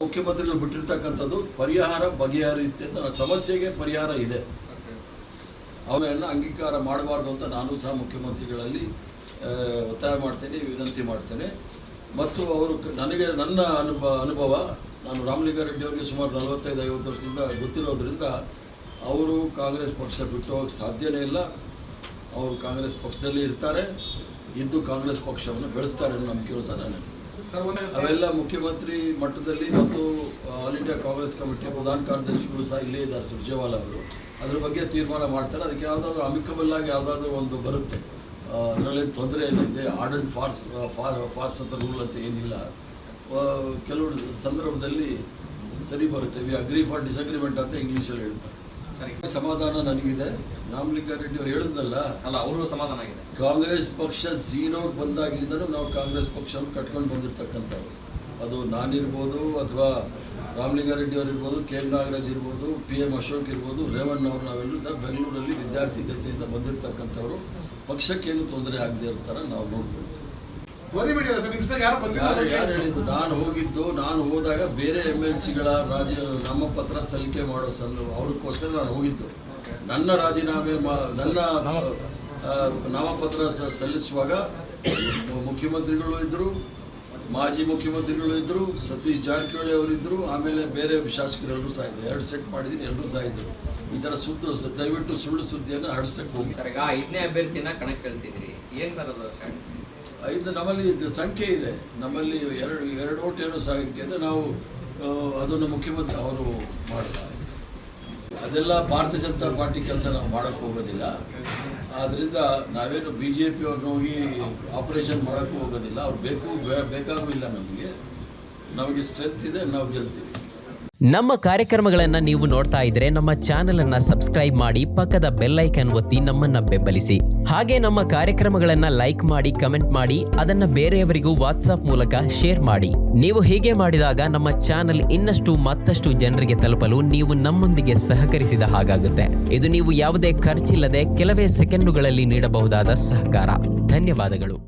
ಮುಖ್ಯಮಂತ್ರಿಗಳು ಬಿಟ್ಟಿರ್ತಕ್ಕಂಥದ್ದು ಪರಿಹಾರ ಬಗೆಹರಿಯುತ್ತೆ ಅಂತ ಸಮಸ್ಯೆಗೆ ಪರಿಹಾರ ಇದೆ. ಅವನ್ನು ಅಂಗೀಕಾರ ಮಾಡಬಾರ್ದು ಅಂತ ನಾನು ಸಹ ಮುಖ್ಯಮಂತ್ರಿಗಳಲ್ಲಿ ಒತ್ತಾಯ ಮಾಡ್ತೇನೆ, ವಿನಂತಿ ಮಾಡ್ತೇನೆ. ಮತ್ತು ಅವರು ನನಗೆ ನನ್ನ ಅನುಭವ ನಾನು ರಾಮಲಿಂಗಾರೆಡ್ಡಿ ಅವರಿಗೆ ಸುಮಾರು 45-50 ವರ್ಷದಿಂದ ಗೊತ್ತಿರೋದ್ರಿಂದ ಅವರು ಕಾಂಗ್ರೆಸ್ ಪಕ್ಷ ಬಿಟ್ಟು ಹೋಗಕ್ಕೆ ಸಾಧ್ಯನೇ ಇಲ್ಲ. ಅವರು ಕಾಂಗ್ರೆಸ್ ಪಕ್ಷದಲ್ಲಿ ಇರ್ತಾರೆ, ಇದ್ದು ಕಾಂಗ್ರೆಸ್ ಪಕ್ಷವನ್ನು ಬೆಳೆಸ್ತಾರೆ ಅನ್ನೋ ನಂಬಿಕೆ ಸಹ ನಾನು. ಅವೆಲ್ಲ ಮುಖ್ಯಮಂತ್ರಿ ಮಟ್ಟದಲ್ಲಿ ಮತ್ತು ಆಲ್ ಇಂಡಿಯಾ ಕಾಂಗ್ರೆಸ್ ಕಮಿಟಿಯ ಪ್ರಧಾನ ಕಾರ್ಯದರ್ಶಿಗಳು ಸಹ ಇಲ್ಲೇ ಇದ್ದಾರೆ, ಸುರ್ಜೇವಾಲಾ ಅವರು. ಅದ್ರ ಬಗ್ಗೆ ತೀರ್ಮಾನ ಮಾಡ್ತಾರೆ. ಅದಕ್ಕೆ ಯಾವುದಾದ್ರೂ ಅಮಿಕಬಲ್ ಆಗಿ ಯಾವುದಾದ್ರೂ ಒಂದು ಬರುತ್ತೆ, ಅದರಲ್ಲೇನು ತೊಂದರೆ ಇಲ್ಲ. ಇದೆ ಆರ್ಡ್ ಆ್ಯಂಡ್ ಫಾಸ್ಟ್ ಅಂತ ರೂಲ್ ಅಂತ ಏನಿಲ್ಲ. ಕೆಲವು ಸಂದರ್ಭದಲ್ಲಿ ಸರಿ ಬರುತ್ತೆ. ವಿ ಅಗ್ರಿ ಫಾರ್ ಡಿಸಗ್ರಿಮೆಂಟ್ ಅಂತ ಇಂಗ್ಲೀಷಲ್ಲಿ ಹೇಳ್ತಾರೆ. ಸಮಾಧಾನ ನನಗಿದೆ. ರಾಮಲಿಂಗಾರೆಡ್ಡಿ ಅವರು ಹೇಳಿದ್ನಲ್ಲ, ಅವರು ಸಮಾಧಾನ ಆಗಿದೆ. ಕಾಂಗ್ರೆಸ್ ಪಕ್ಷ ಝೀರೋಗೆ ಬಂದಾಗಲಿಂದನೂ ನಾವು ಕಾಂಗ್ರೆಸ್ ಪಕ್ಷವನ್ನು ಕಟ್ಕೊಂಡು ಬಂದಿರತಕ್ಕಂಥವ್ರು. ಅದು ನಾನಿರ್ಬೋದು, ಅಥವಾ ರಾಮಲಿಂಗಾರೆಡ್ಡಿ ಅವರು ಇರ್ಬೋದು, ಕೆ ಎಂ ನಾಗರಾಜ್ ಇರ್ಬೋದು, PM ಅಶೋಕ್ ಇರ್ಬೋದು, ರೇವಣ್ಣ ಅವರು, ನಾವೆಲ್ಲರೂ ಸಹ ಬೆಂಗಳೂರಲ್ಲಿ ವಿದ್ಯಾರ್ಥಿ ದೆಸೆಯಿಂದ ಬಂದಿರತಕ್ಕಂಥವ್ರು. ಪಕ್ಷಕ್ಕೇನು ತೊಂದರೆ ಆಗದೆ ಇರ್ತಾರೆ ನಾವು ನೋಡ್ಕೊಳ್ತೀವಿ. ಯಾರು ಹೇಳಿದ್ದು? ನಾನು ಹೋದಾಗ ಬೇರೆ MLCಗಳ ನಾಮಪತ್ರ ಸಲ್ಲಿಕೆ ಮಾಡೋ ಅವ್ರಿಗೋಸ್ಕರ ನಾನು ಹೋಗಿದ್ದು. ನನ್ನ ರಾಜೀನಾಮೆ ನನ್ನ ನಾಮಪತ್ರ ಸಲ್ಲಿಸುವಾಗ ಮುಖ್ಯಮಂತ್ರಿಗಳು ಇದ್ದರು, ಮಾಜಿ ಮುಖ್ಯಮಂತ್ರಿಗಳು ಇದ್ದರು, ಸತೀಶ್ ಜಾರಕಿಹೊಳಿ ಅವರಿದ್ದರು, ಆಮೇಲೆ ಬೇರೆ ಶಾಸಕರೆಲ್ಲರೂ ಸಹ ಇದ್ದರು. 2 ಸೆಟ್ ಮಾಡಿದ್ದೀನಿ, ಎಲ್ಲರೂ ಸಹ ಇದ್ದರು. ಈ ಥರ ದಯವಿಟ್ಟು ಸುಳ್ಳು ಸುದ್ದಿಯನ್ನು ಹರಡಿಸಕ್ಕೆ ಹೋಗಿ. ಸರ್, ಈಗ 5ನೇ ಅಭ್ಯರ್ಥಿನ ಕಣಕ್ಕೆ ಕಳಿಸಿದ್ರಿ, ಏನು ಸರ್ ಅದು? 5 ನಮ್ಮಲ್ಲಿ ಸಂಖ್ಯೆ ಇದೆ. ನಮ್ಮಲ್ಲಿ ಎರಡು ಓಟ್ ಏನೋ ಸಂಖ್ಯೆ ಇದೆ. ನಾವು ಅದನ್ನು ಮುಖ್ಯಮಂತ್ರಿ ಅವರು ಮಾಡ್ತಾರೆ. ಅದೆಲ್ಲ ಭಾರತೀಯ ಜನತಾ ಪಾರ್ಟಿ ಕೆಲಸ ನಾವು ಮಾಡೋಕ್ಕೆ ಹೋಗೋದಿಲ್ಲ. ಆದ್ದರಿಂದ ನಾವೇನು BJP ಅವ್ರನ್ನ ಹೋಗಿ ಆಪರೇಷನ್ ಮಾಡೋಕ್ಕೂ ಹೋಗೋದಿಲ್ಲ. ಅವ್ರು ಬೇಕಾಗೂ ಇಲ್ಲ. ನಮಗೆ ಸ್ಟ್ರೆಂತ್ ಇದೆ, ನಾವು ಗೆಲ್ತೀವಿ. ನಮ್ಮ ಕಾರ್ಯಕ್ರಮಗಳನ್ನು ನೀವು ನೋಡ್ತಾ ಇದ್ರೆ ನಮ್ಮ ಚಾನೆಲ್ ಅನ್ನ ಸಬ್ಸ್ಕ್ರೈಬ್ ಮಾಡಿ, ಪಕ್ಕದ ಬೆಲ್ ಐಕಾನ್ ಒತ್ತಿ ನಮ್ಮನ್ನ ಬೆಂಬಲಿಸಿ. ಹಾಗೆ ನಮ್ಮ ಕಾರ್ಯಕ್ರಮಗಳನ್ನ ಲೈಕ್ ಮಾಡಿ, ಕಮೆಂಟ್ ಮಾಡಿ, ಅದನ್ನ ಬೇರೆಯವರಿಗೂ ವಾಟ್ಸ್ಆಪ್ ಮೂಲಕ ಶೇರ್ ಮಾಡಿ. ನೀವು ಹೀಗೆ ಮಾಡಿದಾಗ ನಮ್ಮ ಚಾನೆಲ್ ಮತ್ತಷ್ಟು ಜನರಿಗೆ ತಲುಪಲು ನೀವು ನಮ್ಮೊಂದಿಗೆ ಸಹಕರಿಸಿದ ಹಾಗಾಗುತ್ತೆ. ಇದು ನೀವು ಯಾವುದೇ ಖರ್ಚಿಲ್ಲದೆ ಕೆಲವೇ ಸೆಕೆಂಡುಗಳಲ್ಲಿ ನೀಡಬಹುದಾದ ಸಹಕಾರ. ಧನ್ಯವಾದಗಳು.